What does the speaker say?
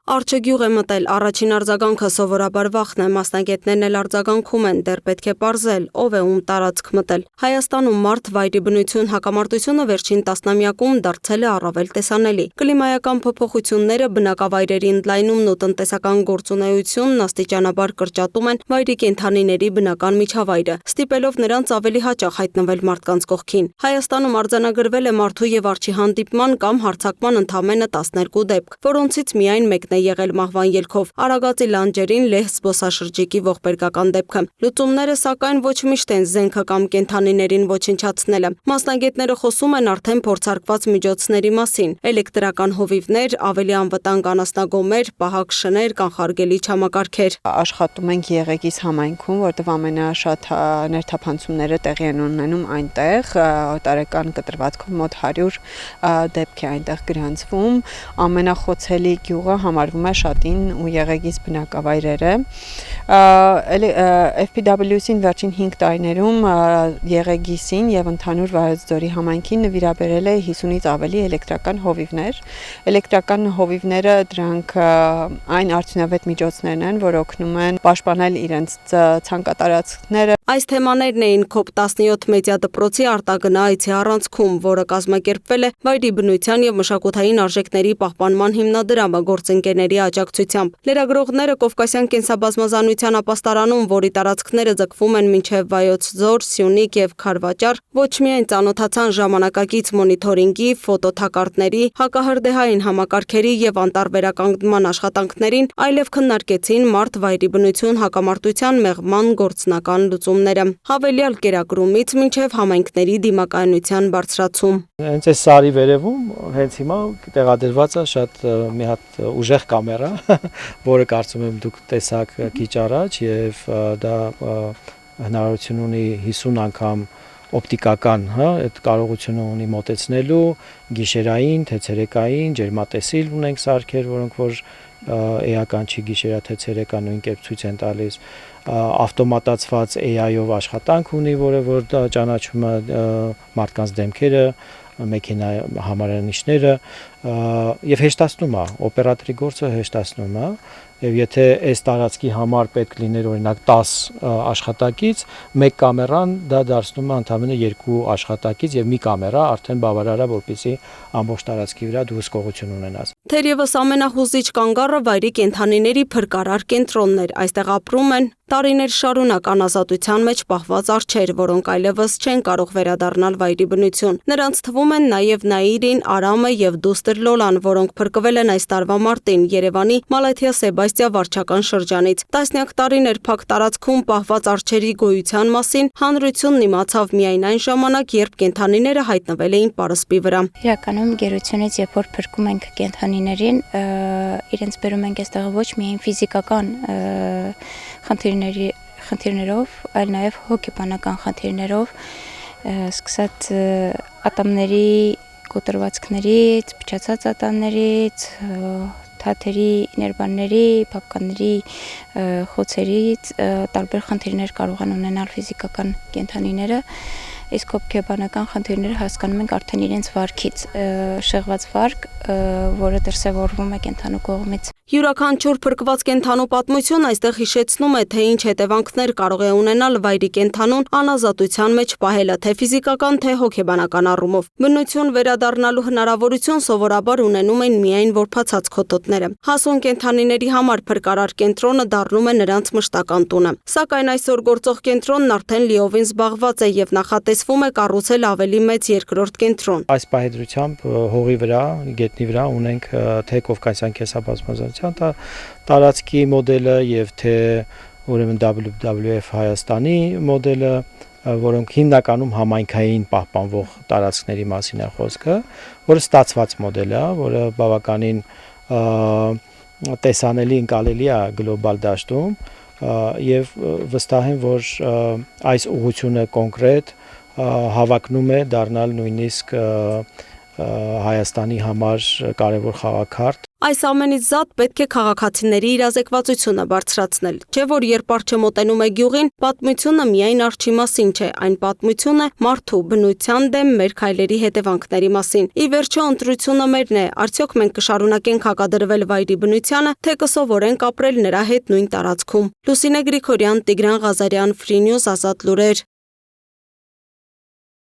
Արջը գյուղ է մտել, առաջին արձագանքը սովորաբար վախն է, մասնագետներն էլ արձագանքում են, դեռ պետք է պարզել, ով է ում տարածք մտել։ Հայաստանում մարդ, վայրի բնություն, հակամարտությունը վերջին տասնամյակում դարձել է առավել տեսանելի։ Կլիմայական փոփոխությունները, բնակավայրերի ընդլայնումն ու տնտեսական գործունեությունն աստիճանաբար կրճատում են վայրի կենդանիների բնական միջավայրը, ստիպելով նրանց ավելի հաճախ հայտնվել մարդկանց կողքին։ Հայաստանում արձանագրվել է մարդու եւ արջի հանդիպման կամ հարձակման ընդամենը 12 դեպք, որոնցից միայն մեկն է եղել մահվան ելքով Արագածի լանջերին Լեհ զբոսաշրջիկի ողբերգական դեպքը։ Լուծումները սակայն ոչ միշտ են զենքը կամ կենդանիներին ոչնչացնելը։ Մասնագետները խոսում են արդեն փորձարկված միջոցների մասին՝ էլեկտրական հովիվներ, ավելի անվտանգ անասնագոմեր, պահակ շներ, կանխարգելիչ համակարգեր։ Աշխատում ենք Եղեգիս համայնքում, որտեղ ամենաշատ ներթափանցումները տեղի են ունենում այնտեղ, տարեկան կտրվածքով մոտ 100 դեպք է այնտեղ գրանցվում։ Ամենախոցելի գյուղը համարվում է Շատին ու Եղեգիս բնակավայրերը։ FPWC-ին վերջին 5 տարիներում Եղեգիսին եւ ընդհանուր Վայոց ձորի համայնքին նվիրաբերել է 50-ից ավելի էլեկտրական հովիվներ։ Էլեկտրական հովիվները դրանք այն արդյունավետ միջոցներն են, որ օգնում են պաշտպանել իրենց ցանկատարածքները։ Այս թեմաներն էին COP17 մեդիա դպրոցի արտագնա այցի առանցքում, որը կազմակերպվել է Վայրի բնության եւ մշակութային արժեքների պահպանման հիմնադրամը գործընկերների աջակցությամբ։ Լրագրողները Կովկասյան կենսաբազմազանության ապաստարանում, որի տարածքները ձգվում են մինչև Վայոց ձոր, Սյունիք եւ Քարվաճար, ոչ միայն ծանոթացան ժամանակակից մոնիթորինգի, ֆոտոթակարդների, հակահրդեհային համակարգերի եւ անտարբերականգնման աշխատանքներին, այլև քննարկեցին մարդ, վայրի բնություն, հակամարտության մեղման գործնական լուծումները, հավելյալ կերակրումից մինչև համայնքների դիմակայունության բարձրացում։ Հենց այս սարի վերևում հենց հիմա տեղադրված է շատ մի հատ ուժեղ կամերա, որը կարծում եմ դուք տեսաք քիչ առաջ, եւ դա հնարավորություն ունի 50 անգամ օպտիկական, այդ կարողությունը ունի մոտեցնելու գիշերային, թե ցերեկային, ջերմատեսիլ ունենք սարքեր, որոնք որ էական չի գիշերա թե ցերեկա նույն կերպ ցույց են տալիս, ավտոմատացված AI-ով աշխատանք ունի, որը որ ճանաչում է մարդկանց դեմքերը, մեքենա համարանիշները եւ հեշտացնում է օպերատորի գործը հեշտացնում է եւ եթե այս տարածքի համար պետք լիներ օրինակ 10 աշխատակից, մեկ կամերան դա դարձնում է ընդամենը 2 աշխատակից եւ մի կամերա արդեն բավարար է որպեսզի ամբողջ տարածքի վրա դու հսկողություն ունենաս։ Թերևս ամենահուզիչ կանգառը վայրի կենդանիների փրկարար կենտրոնն էր։ Այստեղ ապրում են տարիներ շարունակ անազատության մեջ պահված արջեր, որոնք այլևս չեն կարող վերադառնալ վայրի բնություն։ Նրանց թվում են նաև Նաիրին, Արամը եւ դուստր Լոլան, որոնք փրկվել են այս տարվա մարտին Երևանի Մալաթիա Սեբաստիա վարչական շրջանից։ Տասնյակ տարիներ փակ տարածքում պահված արջերի գոյության մասին հանրությունն իմացավ միայն այն ժամանակ, երբ կենդանիները հայտնվել էին պարսպի վրա։ Իրականում գերությունից երբ որ փրկում ենք կենդանիներին, իրենց բերում ենք այստեղ ոչ միայն ֆիզիկական խնդիրներով, այլ նաև հոգեբանական խնդիրներով, սկսած ատամների կոտրվածքներից, փչացած ատամներից, թաթերի, ներբանների, փապկանների, խոցերից տարբեր խնդիրներ կարող են ունենալ ֆիզիկական կենդանիները, իսկ հոգեբանական խնդիրները հասկանում ենք արդեն իրենց վարքից, շեղված վարք, որը դրսևորվում է կենդանու կողմից։ Յուրաքանչյուր փրկված կենդանու պատմություն այստեղ հիշեցնում է, թե ինչ հետևանքներ կարող է ունենալ վայրի կենդանուն անազատության մեջ պահելը, թե ֆիզիկական, թե հոգեբանական առումով։ Բնություն վերադառնալու հնարավորություն սովորաբար ունենում են միայն որբացած քոտոտները։ Հասուն կենդանիների համար փրկարար կենտրոնը դառնում է նրանց մշտական տունը։ Սակայն այսօր գործող կենտրոնն արդեն լիովին զբաղված է եւ նախատեսվում է կառուցել ավելի մեծ երկրորդ կենտրոն։ Այս պահեդրությամբ հողի վրա, գետնի վրա ունենք թե Կովկասյան կենսաբազմազանության տարածքի մոդելը եւ թե ուրեմն WWF Հայաստանի մոդելը, որոնք հիմնականում համայնքային պահպանվող տարածքների մասին է խոսքը, որը ստացված մոդել է, որը բավականին տեսանելի ընկալելի է գլոբալ դաշտում եւ վստահ եմ, որ այս ուղղությունը կոնկրետ հավակնում է դառնալ նույնիսկ Հայաստանի համար կարևոր խաղաքարտ Այս ամենից զատ պետք է քաղաքացիների իրազեկվածությունը բարձրացնել, չէ որ երբ արջը մոտենում է գյուղին, պատմությունը միայն արջի մասին չէ, այն պատմություն է մարդու բնության դեմ մեր քայլերի հետևանքների մասին։ Ի վերջո ընտրությունը մերն է, արդյոք մենք կշարունակենք հակադրվել վայրի բնությանը, թե կսովորենք ապրել նրա հետ նույն տարածքում։ Լուսինե Գրիգորյան, Տիգրան Ղազարյան, Free News, Ազատ լուրեր։